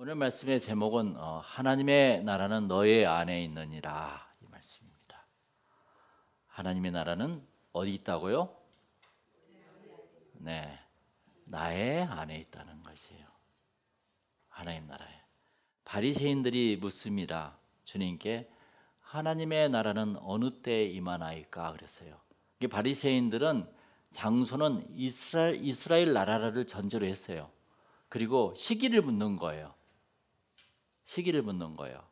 오늘 말씀의 제목은 하나님의 나라는 너의 안에 있느니라 이 말씀입니다. 하나님의 나라는 어디 있다고요? 네, 나의 안에 있다는 것이에요. 하나님 나라에. 바리새인들이 묻습니다. 주님께 하나님의 나라는 어느 때에 임하나이까 그랬어요. 이게 바리새인들은 장소는 이스라엘 나라를 전제로 했어요. 그리고 시기를 묻는 거예요. 시기를 묻는 거예요.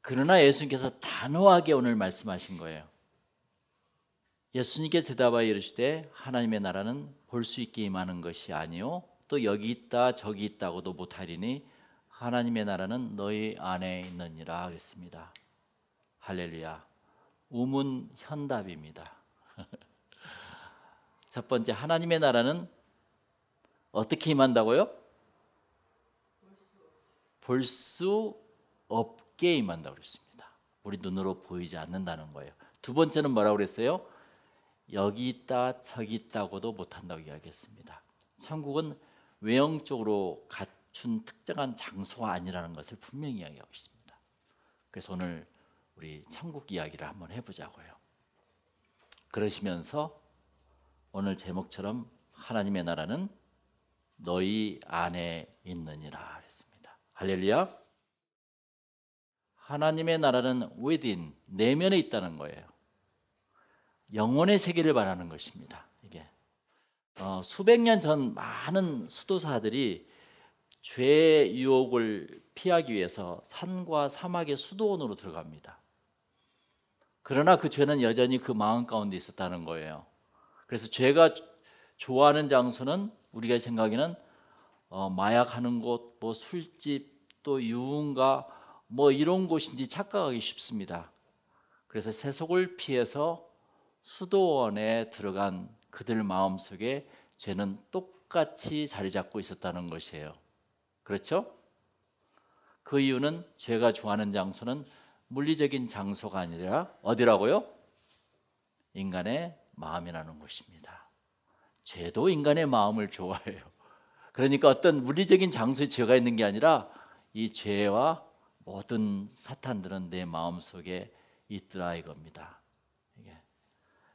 그러나 예수님께서 단호하게 오늘 말씀하신 거예요. 예수님께 대답하여 이르시되 하나님의 나라는 볼 수 있게 임하는 것이 아니요 또 여기 있다 저기 있다고도 못하리니 하나님의 나라는 너희 안에 있느니라 하겠습니다. 할렐루야. 우문 현답입니다. 첫 번째, 하나님의 나라는 어떻게 임한다고요? 볼 수 없게 임한다고 그랬습니다. 우리 눈으로 보이지 않는다는 거예요. 두 번째는 뭐라고 그랬어요? 여기 있다 저기 있다고도 못한다고 이야기했습니다. 천국은 외형적으로 갖춘 특정한 장소가 아니라는 것을 분명히 이야기하고 있습니다. 그래서 오늘 우리 천국 이야기를 한번 해보자고요. 그러시면서 오늘 제목처럼 하나님의 나라는 너희 안에 있느니라 그랬습니다. 할렐루야. 하나님의 나라는 within, 내면에 있다는 거예요. 영혼의 세계를 말하는 것입니다. 이게 수백 년 전 많은 수도사들이 죄의 유혹을 피하기 위해서 산과 사막의 수도원으로 들어갑니다. 그러나 그 죄는 여전히 그 마음 가운데 있었다는 거예요. 그래서 죄가 좋아하는 장소는 우리가 생각에는 마약하는 곳, 뭐 술집, 또 유흥가 뭐 이런 곳인지 착각하기 쉽습니다. 그래서 세속을 피해서 수도원에 들어간 그들 마음속에 죄는 똑같이 자리 잡고 있었다는 것이에요. 그렇죠? 그 이유는 죄가 좋아하는 장소는 물리적인 장소가 아니라 어디라고요? 인간의 마음이라는 것입니다. 죄도 인간의 마음을 좋아해요. 그러니까 어떤 물리적인 장소에 죄가 있는 게 아니라 이 죄와 모든 사탄들은 내 마음속에 있더라 이겁니다.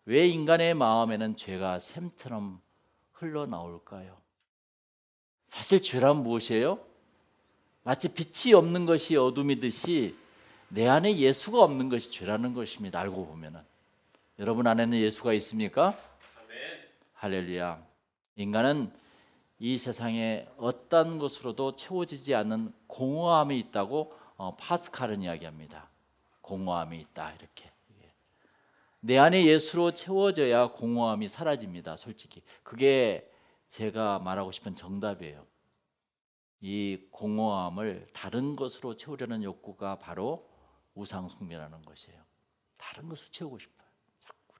왜 인간의 마음에는 죄가 샘처럼 흘러나올까요? 사실 죄란 무엇이에요? 마치 빛이 없는 것이 어둠이듯이 내 안에 예수가 없는 것이 죄라는 것입니다. 알고 보면은. 여러분 안에는 예수가 있습니까? 아멘. 할렐루야. 인간은 이 세상에 어떤 것으로도 채워지지 않는 공허함이 있다고 파스칼은 이야기합니다. 공허함이 있다 이렇게. 내 안에 예수로 채워져야 공허함이 사라집니다. 솔직히 그게 제가 말하고 싶은 정답이에요. 이 공허함을 다른 것으로 채우려는 욕구가 바로 우상 숭배라는 것이에요. 다른 것으로 채우고 싶어요. 자꾸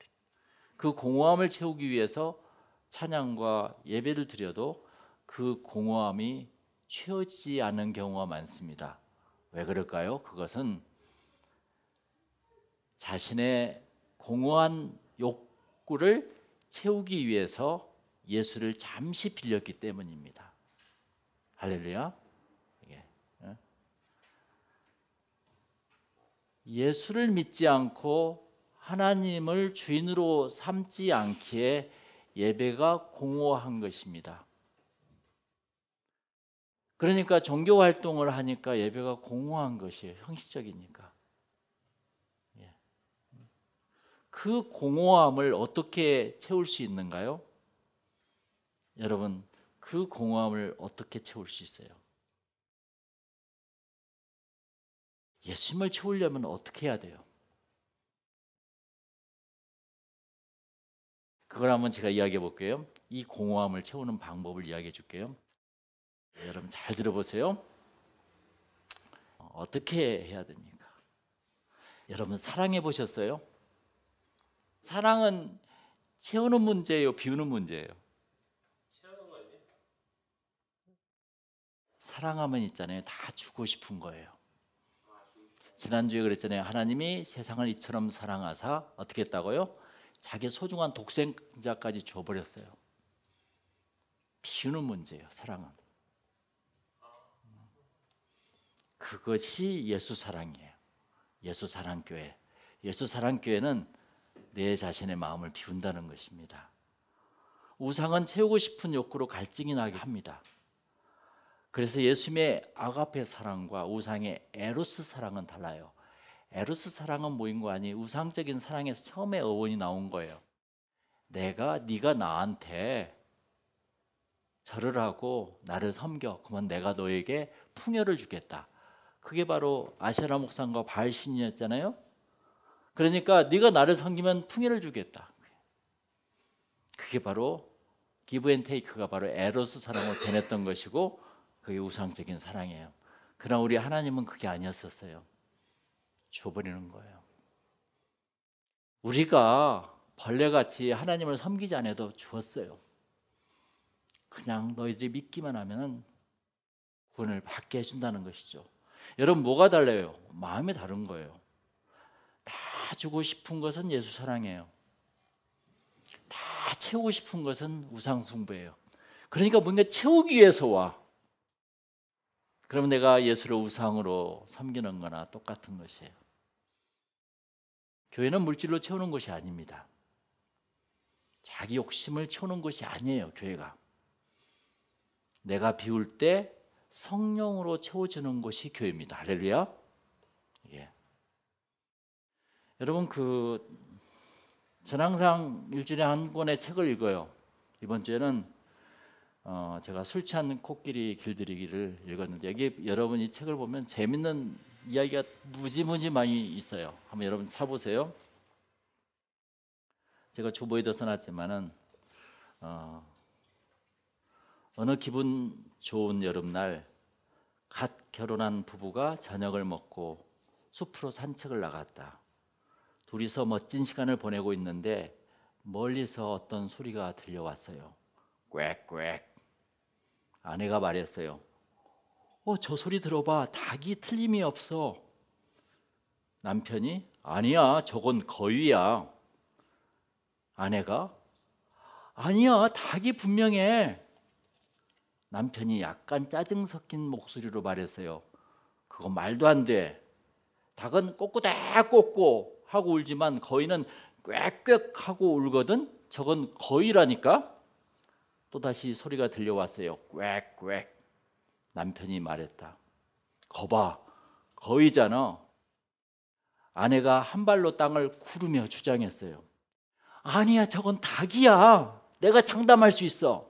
그 공허함을 채우기 위해서 찬양과 예배를 드려도 그 공허함이 채워지지 않는 경우가 많습니다. 왜 그럴까요? 그것은 자신의 공허한 욕구를 채우기 위해서 예수를 잠시 빌렸기 때문입니다. 할렐루야. 예수를 믿지 않고 하나님을 주인으로 삼지 않기에 예배가 공허한 것입니다. 그러니까 종교 활동을 하니까 예배가 공허한 것이에요. 형식적이니까. 그 공허함을 어떻게 채울 수 있는가요? 여러분, 그 공허함을 어떻게 채울 수 있어요? 예수님을 채우려면 어떻게 해야 돼요? 그걸 한번 제가 이야기해 볼게요. 이 공허함을 채우는 방법을 이야기해 줄게요. 여러분 잘 들어보세요. 어떻게 해야 됩니까? 여러분 사랑해 보셨어요? 사랑은 채우는 문제예요, 비우는 문제예요? 채우는 거지. 사랑하면 있잖아요, 다 주고 싶은 거예요. 지난주에 그랬잖아요. 하나님이 세상을 이처럼 사랑하사 어떻게 했다고요? 자기 소중한 독생자까지 줘버렸어요. 비우는 문제예요, 사랑은. 그것이 예수 사랑이에요. 예수 사랑교회. 예수 사랑교회는 내 자신의 마음을 비운다는 것입니다. 우상은 채우고 싶은 욕구로 갈증이 나게 합니다. 그래서 예수님의 아가페 사랑과 우상의 에로스 사랑은 달라요. 에로스 사랑은 뭐인 거 아니? 우상적인 사랑에서 처음에 어원이 나온 거예요. 네가 나한테 절을 하고 나를 섬겨. 그러면 내가 너에게 풍요를 주겠다. 그게 바로 아세라 목상과 바알 신이었잖아요. 그러니까 네가 나를 섬기면 풍요를 주겠다. 그게 바로 기브 앤 테이크가 바로 에로스 사랑으로 변했던 것이고 그게 우상적인 사랑이에요. 그러나 우리 하나님은 그게 아니었었어요. 줘버리는 거예요. 우리가 벌레같이 하나님을 섬기지 않아도 주었어요. 그냥 너희들이 믿기만 하면 구원을 받게 해준다는 것이죠. 여러분 뭐가 달라요? 마음이 다른 거예요. 다 주고 싶은 것은 예수 사랑이에요. 다 채우고 싶은 것은 우상 숭배예요. 그러니까 뭔가 채우기 위해서 와. 그러면 내가 예수를 우상으로 섬기는 거나 똑같은 것이에요. 교회는 물질로 채우는 것이 아닙니다. 자기 욕심을 채우는 것이 아니에요. 교회가 내가 비울 때 성령으로 채워지는 것이 교회입니다. 할렐루야. 예. 여러분 저는 항상 일주일에 한 권의 책을 읽어요. 이번 주에는 제가 술 취한 코끼리 길들이기를 읽었는데 여기 여러분 이 책을 보면 재밌는 이야기가 무지무지 많이 있어요. 한번 여러분 사보세요. 제가 주보에도 써놨지만은 어느 기분 좋은 여름날 갓 결혼한 부부가 저녁을 먹고 숲으로 산책을 나갔다. 둘이서 멋진 시간을 보내고 있는데 멀리서 어떤 소리가 들려왔어요. 꽥꽥. 아내가 말했어요. 저 소리 들어봐. 닭이 틀림이 없어. 남편이 아니야, 저건 거위야. 아내가 아니야, 닭이 분명해. 남편이 약간 짜증 섞인 목소리로 말했어요. 그건 말도 안 돼. 닭은 꼬꼬닥꼬꼬 하고 울지만 거위는 꽥꽥 하고 울거든. 저건 거위라니까. 또다시 소리가 들려왔어요. 꽥꽥. 남편이 말했다. 거봐, 거위잖아. 아내가 한 발로 땅을 구르며 주장했어요. 아니야, 저건 닭이야. 내가 장담할 수 있어.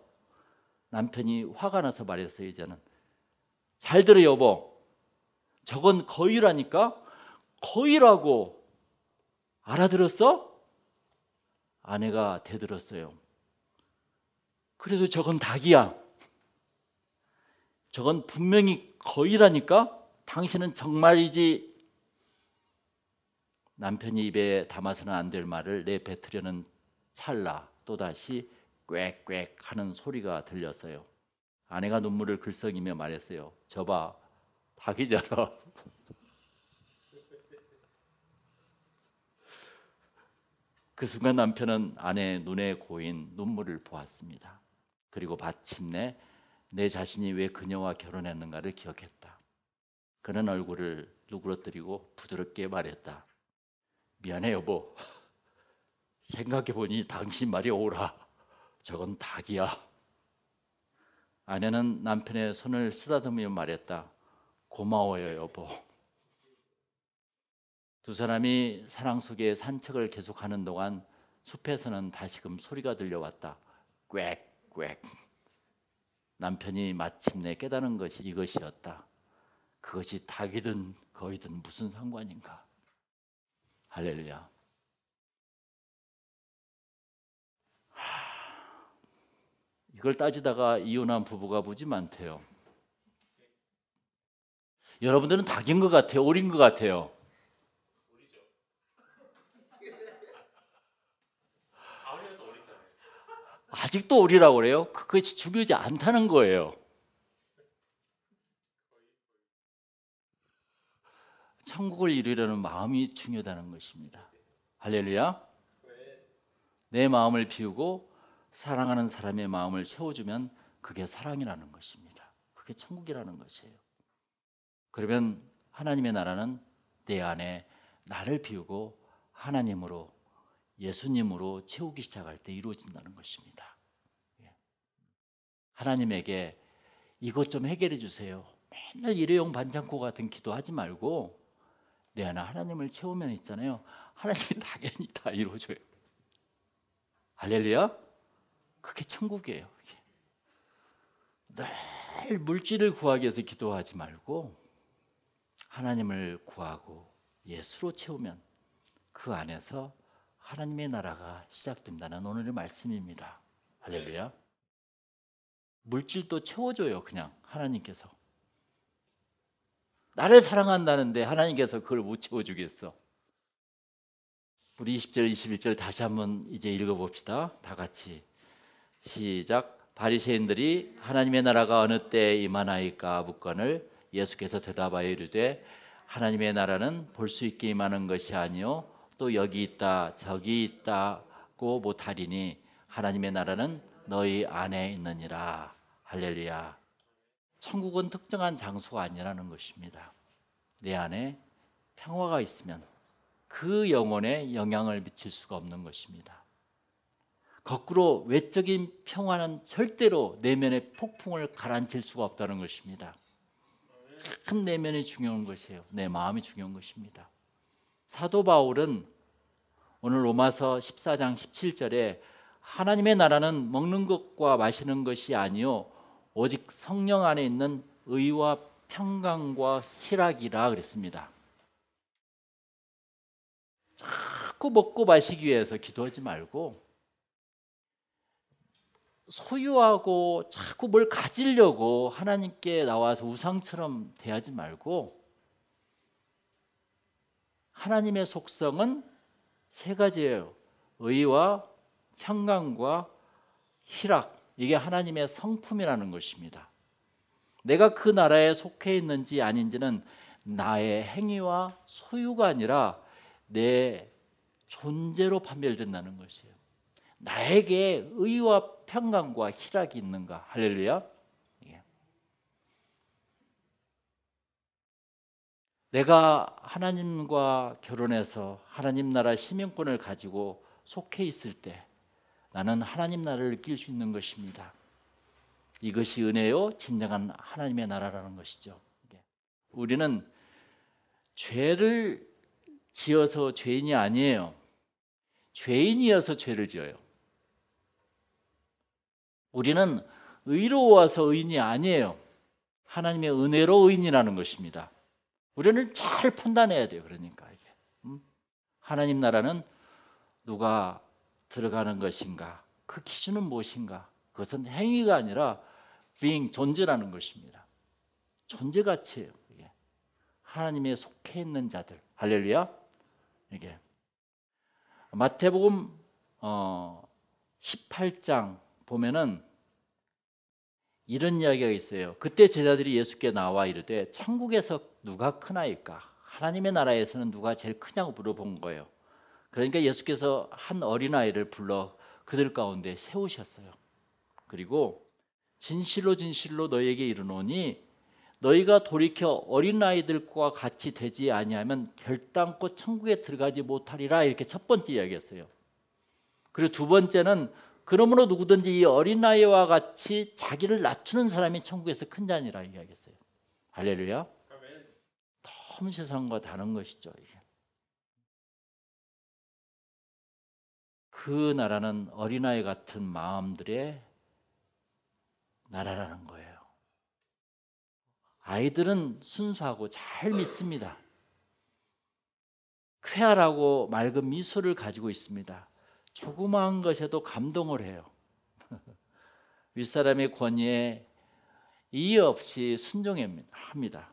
남편이 화가 나서 말했어요. 이제는 잘 들어 여보. 저건 거위라니까. 거위라고. 알아들었어? 아내가 대들었어요. 그래도 저건 닭이야. 저건 분명히 거위라니까. 당신은 정말이지. 남편이 입에 담아서는 안 될 말을 내뱉으려는 찰나 또다시 꽥꽥 하는 소리가 들렸어요. 아내가 눈물을 글썽이며 말했어요. 저봐, 닭이잖아. 그 순간 남편은 아내의 눈에 고인 눈물을 보았습니다. 그리고 마침내 내 자신이 왜 그녀와 결혼했는가를 기억했다. 그는 얼굴을 누그러뜨리고 부드럽게 말했다. 미안해 여보. 생각해보니 당신 말이 옳아. 저건 닭이야. 아내는 남편의 손을 쓰다듬으며 말했다. 고마워요 여보. 두 사람이 사랑 속에 산책을 계속하는 동안 숲에서는 다시금 소리가 들려왔다. 꽥꽥. 남편이 마침내 깨달은 것이 이것이었다. 그것이 닭이든 거이든 무슨 상관인가. 할렐루야. 이걸 따지다가 이혼한 부부가 무지 많대요. 여러분들은 닭인 것 같아요? 오리인 것 같아요? 아직도 오리라고 그래요? 그것이 중요하지 않다는 거예요. 천국을 이루려는 마음이 중요하다는 것입니다. 할렐루야. 내 마음을 비우고 사랑하는 사람의 마음을 채워주면 그게 사랑이라는 것입니다. 그게 천국이라는 것이에요. 그러면 하나님의 나라는 내 안에 나를 비우고 하나님으로, 예수님으로 채우기 시작할 때 이루어진다는 것입니다. 하나님에게 이것 좀 해결해 주세요. 맨날 일회용 반창고 같은 기도하지 말고 내 안에 하나님을 채우면 있잖아요. 하나님이 당연히 다 이루어줘요. 할렐루야. 그게 천국이에요. 늘 물질을 구하기 위해서 기도하지 말고 하나님을 구하고 예수로 채우면 그 안에서 하나님의 나라가 시작된다는 오늘의 말씀입니다. 할렐루야. 물질도 채워줘요. 그냥 하나님께서. 나를 사랑한다는데 하나님께서 그걸 못 채워주겠어. 우리 20절 21절 다시 한번 이제 읽어봅시다. 다 같이 시작. 바리새인들이 하나님의 나라가 어느 때에 임하나이까 묻거늘 예수께서 대답하여 이르되 하나님의 나라는 볼 수 있게 임하는 것이 아니요 또 여기 있다 저기 있다고 못하리니 하나님의 나라는 너희 안에 있느니라. 할렐루야. 천국은 특정한 장소가 아니라는 것입니다. 내 안에 평화가 있으면 그 영혼에 영향을 미칠 수가 없는 것입니다. 거꾸로 외적인 평화는 절대로 내면의 폭풍을 가라앉힐 수가 없다는 것입니다. 참 내면이 중요한 것이에요. 내 마음이 중요한 것입니다. 사도 바울은 오늘 로마서 14장 17절에 하나님의 나라는 먹는 것과 마시는 것이 아니요 오직 성령 안에 있는 의와 평강과 희락이라 그랬습니다. 자꾸 먹고 마시기 위해서 기도하지 말고 소유하고 자꾸 뭘 가지려고 하나님께 나와서 우상처럼 대하지 말고 하나님의 속성은 세 가지예요. 의와 평강과 희락. 이게 하나님의 성품이라는 것입니다. 내가 그 나라에 속해 있는지 아닌지는 나의 행위와 소유가 아니라 내 존재로 판별된다는 것이에요. 나에게 의와 평강과 희락이 있는가? 할렐루야. 내가 하나님과 결혼해서 하나님 나라 시민권을 가지고 속해 있을 때 나는 하나님 나라를 느낄 수 있는 것입니다. 이것이 은혜요 진정한 하나님의 나라라는 것이죠. 우리는 죄를 지어서 죄인이 아니에요. 죄인이어서 죄를 지어요. 우리는 의로워서 의인이 아니에요. 하나님의 은혜로 의인이라는 것입니다. 우리는 잘 판단해야 돼요. 그러니까 이게 하나님 나라는 누가 들어가는 것인가? 그 기준은 무엇인가? 그것은 행위가 아니라 being, 존재라는 것입니다. 존재 가치예요. 이게 하나님의 속해 있는 자들. 할렐루야. 이게 마태복음 18장 보면은 이런 이야기가 있어요. 그때 제자들이 예수께 나와 이르되 천국에서 누가 크나이까? 하나님의 나라에서는 누가 제일 크냐고 물어본 거예요. 그러니까 예수께서 한 어린아이를 불러 그들 가운데 세우셨어요. 그리고 진실로 진실로 너희에게 이르노니 너희가 돌이켜 어린아이들과 같이 되지 아니하면 결단코 천국에 들어가지 못하리라. 이렇게 첫 번째 이야기했어요. 그리고 두 번째는 그러므로 누구든지 이 어린아이와 같이 자기를 낮추는 사람이 천국에서 큰 자니라 이야기했어요. 할렐루야. 너무 세상과 다른 것이죠. 이게. 그 나라는 어린아이 같은 마음들의 나라라는 거예요. 아이들은 순수하고 잘 믿습니다. 쾌활하고 맑은 미소를 가지고 있습니다. 조그마한 것에도 감동을 해요. 윗사람의 권위에 이의 없이 순종합니다.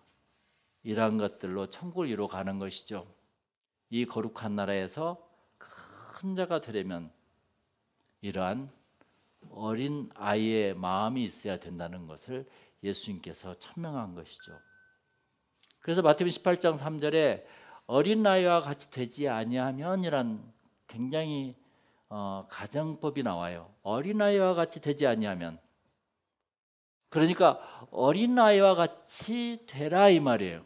이러한 것들로 천국을 이루어가는 것이죠. 이 거룩한 나라에서 큰 자가 되려면 이러한 어린 아이의 마음이 있어야 된다는 것을 예수님께서 천명한 것이죠. 그래서 마태복음 18장 3절에 어린아이와 같이 되지 아니하면이란 굉장히 가정법이 나와요. 어린아이와 같이 되지 아니하면 그러니까 어린아이와 같이 되라 이 말이에요.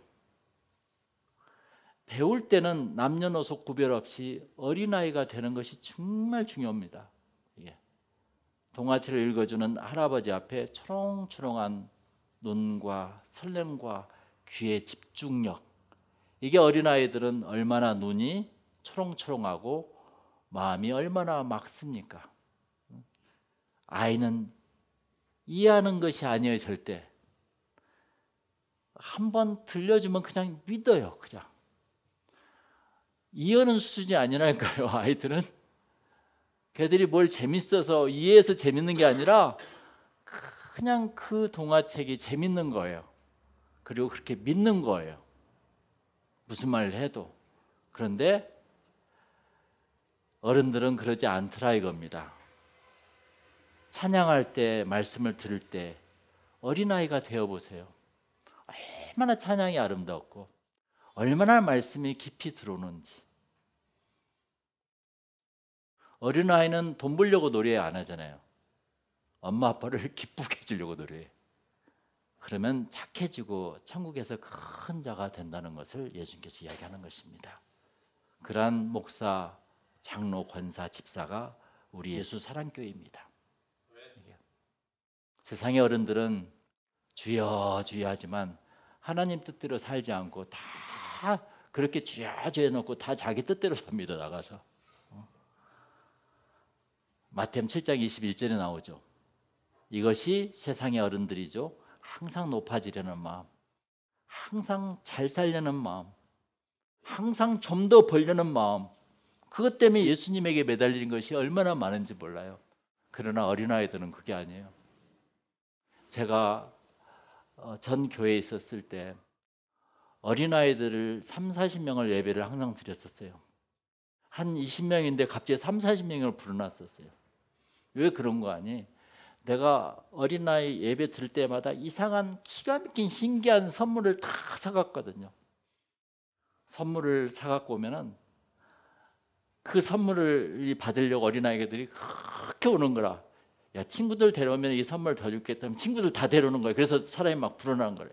배울 때는 남녀노소 구별 없이 어린아이가 되는 것이 정말 중요합니다. 예. 동화책을 읽어주는 할아버지 앞에 초롱초롱한 눈과 설렘과 귀의 집중력, 이게 어린아이들은 얼마나 눈이 초롱초롱하고 마음이 얼마나 맑습니까? 아이는 이해하는 것이 아니에요. 절대. 한번 들려주면 그냥 믿어요. 그냥 이해하는 수준이 아니라니까요. 아이들은 걔들이 뭘 재밌어서 이해해서 재밌는 게 아니라 그냥 그 동화책이 재밌는 거예요. 그리고 그렇게 믿는 거예요. 무슨 말을 해도. 그런데 어른들은 그러지 않더라 이겁니다. 찬양할 때, 말씀을 들을 때 어린아이가 되어보세요. 얼마나 찬양이 아름답고 얼마나 말씀이 깊이 들어오는지. 어린아이는 돈 벌려고 노래 안 하잖아요. 엄마 아빠를 기쁘게 해주려고 노래해. 그러면 착해지고 천국에서 큰 자가 된다는 것을 예수님께서 이야기하는 것입니다. 그러한 목사, 장로, 권사, 집사가 우리 예수 사랑교회입니다. 세상의 어른들은 주여 주여 하지만 하나님 뜻대로 살지 않고 다 그렇게 주여 주여 해놓고 다 자기 뜻대로 삽니다. 나가서. 마태복음 7장 21절에 나오죠. 이것이 세상의 어른들이죠. 항상 높아지려는 마음, 항상 잘 살려는 마음, 항상 좀 더 벌려는 마음, 그것 때문에 예수님에게 매달리는 것이 얼마나 많은지 몰라요. 그러나 어린아이들은 그게 아니에요. 제가 전 교회에 있었을 때 어린아이들을 3, 40명을 예배를 항상 드렸었어요. 한 20명인데 갑자기 3, 40명을 불러놨었어요. 왜 그런 거 아니? 내가 어린아이 예배 들을 때마다 이상한 기가 막힌 신기한 선물을 다 사갔거든요. 선물을 사갖고 오면은 그 선물을 받으려고 어린아이들이 그렇게 오는 거라. 야, 친구들 데려오면 이 선물 더 줄겠다 하면 친구들 다 데려오는 거예요. 그래서 사람이 막 불어나는 거예요.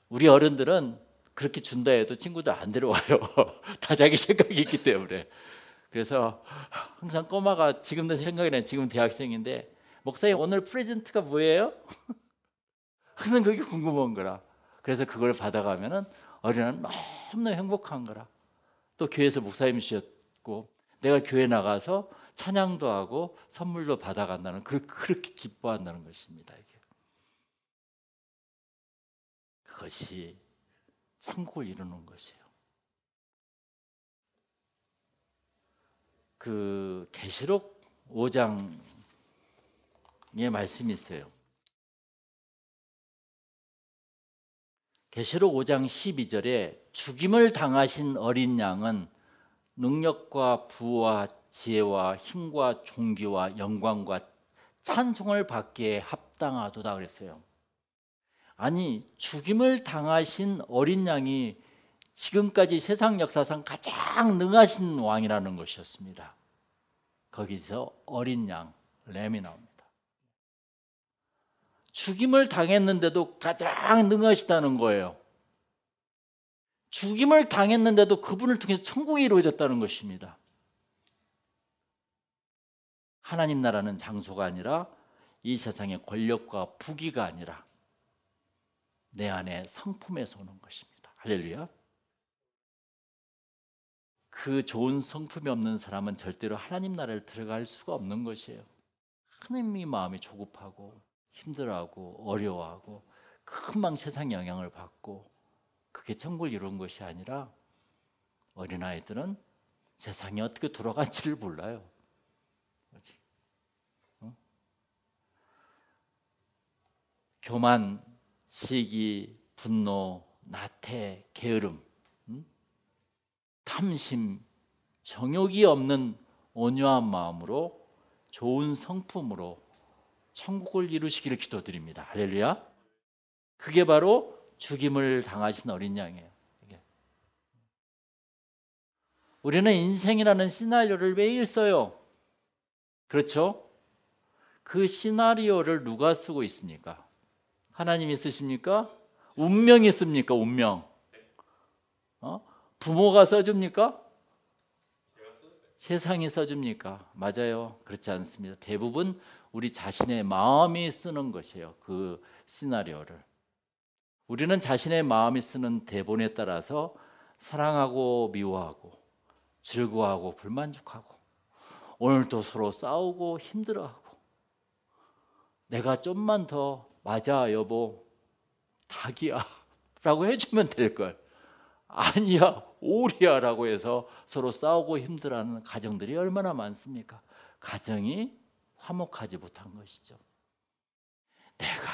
우리 어른들은 그렇게 준다 해도 친구들 안 데려와요. 다 자기 생각이 있기 때문에. 그래서 항상 꼬마가 지금도 생각이 나요. 지금 대학생인데 목사님 오늘 프레젠트가 뭐예요? 항상 그게 궁금한 거라. 그래서 그걸 받아가면은 어린아이는 너무나 행복한 거라. 또 교회에서 목사님 주셨고 내가 교회 나가서 찬양도 하고 선물도 받아간다는 그렇게 기뻐한다는 것입니다. 이게. 그것이 천국을 이루는 것이에요. 그 계시록 5장에 말씀이 있어요. 계시록 5장 12절에 죽임을 당하신 어린 양은 능력과 부와 지혜와 힘과 존귀와 영광과 찬송을 받기에 합당하도다 그랬어요. 아니, 죽임을 당하신 어린 양이 지금까지 세상 역사상 가장 능하신 왕이라는 것이었습니다. 거기서 어린 양, 램이 나옵니다. 죽임을 당했는데도 가장 능하시다는 거예요. 죽임을 당했는데도 그분을 통해서 천국이 이루어졌다는 것입니다. 하나님 나라는 장소가 아니라 이 세상의 권력과 부귀가 아니라 내 안에 성품에서 오는 것입니다. 할렐루야. 그 좋은 성품이 없는 사람은 절대로 하나님 나라를 들어갈 수가 없는 것이에요. 하나님의 마음이 조급하고 힘들어하고 어려워하고 금방 세상 영향을 받고 그게 천국을 이룬 것이 아니라 어린아이들은 세상이 어떻게 돌아간지를 몰라요. 그렇지? 응? 교만, 시기, 분노, 나태, 게으름, 탐심, 정욕이 없는 온유한 마음으로 좋은 성품으로 천국을 이루시기를 기도드립니다. 할렐루야. 그게 바로 죽임을 당하신 어린 양이에요. 우리는 인생이라는 시나리오를 매일 써요. 그렇죠? 그 시나리오를 누가 쓰고 있습니까? 하나님이 쓰십니까? 운명이 씁니까? 운명. 부모가 써줍니까? 세상이 써줍니까? 맞아요. 그렇지 않습니다. 대부분 우리 자신의 마음이 쓰는 것이에요. 그 시나리오를. 우리는 자신의 마음이 쓰는 대본에 따라서 사랑하고 미워하고 즐거워하고 불만족하고 오늘도 서로 싸우고 힘들어하고 내가 좀만 더 맞아 여보 닭이야 라고 해주면 될걸 아니야 오리야 라고 해서 서로 싸우고 힘들어하는 가정들이 얼마나 많습니까? 가정이 화목하지 못한 것이죠. 내가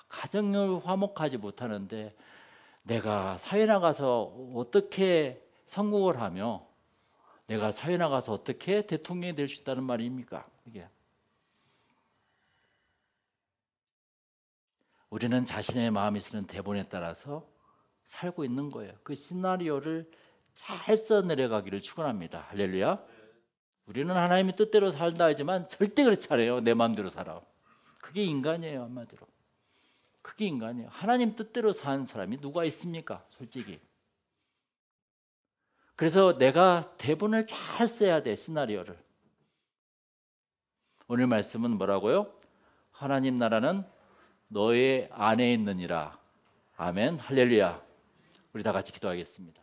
가정을 화목하지 못하는데 내가 사회 나가서 어떻게 성공을 하며 내가 사회 나가서 어떻게 대통령이 될 수 있다는 말입니까? 이게 우리는 자신의 마음이 쓰는 대본에 따라서 살고 있는 거예요. 그 시나리오를 잘 써내려가기를 축원합니다. 할렐루야. 우리는 하나님의 뜻대로 살다 하지만 절대 그렇지 않아요. 내 마음대로 살아. 그게 인간이에요. 한마디로. 그게 인간이에요. 하나님 뜻대로 사는 사람이 누가 있습니까? 솔직히. 그래서 내가 대본을 잘 써야 돼. 시나리오를. 오늘 말씀은 뭐라고요? 하나님 나라는 너의 안에 있느니라. 아멘. 할렐루야. 우리 다 같이 기도하겠습니다.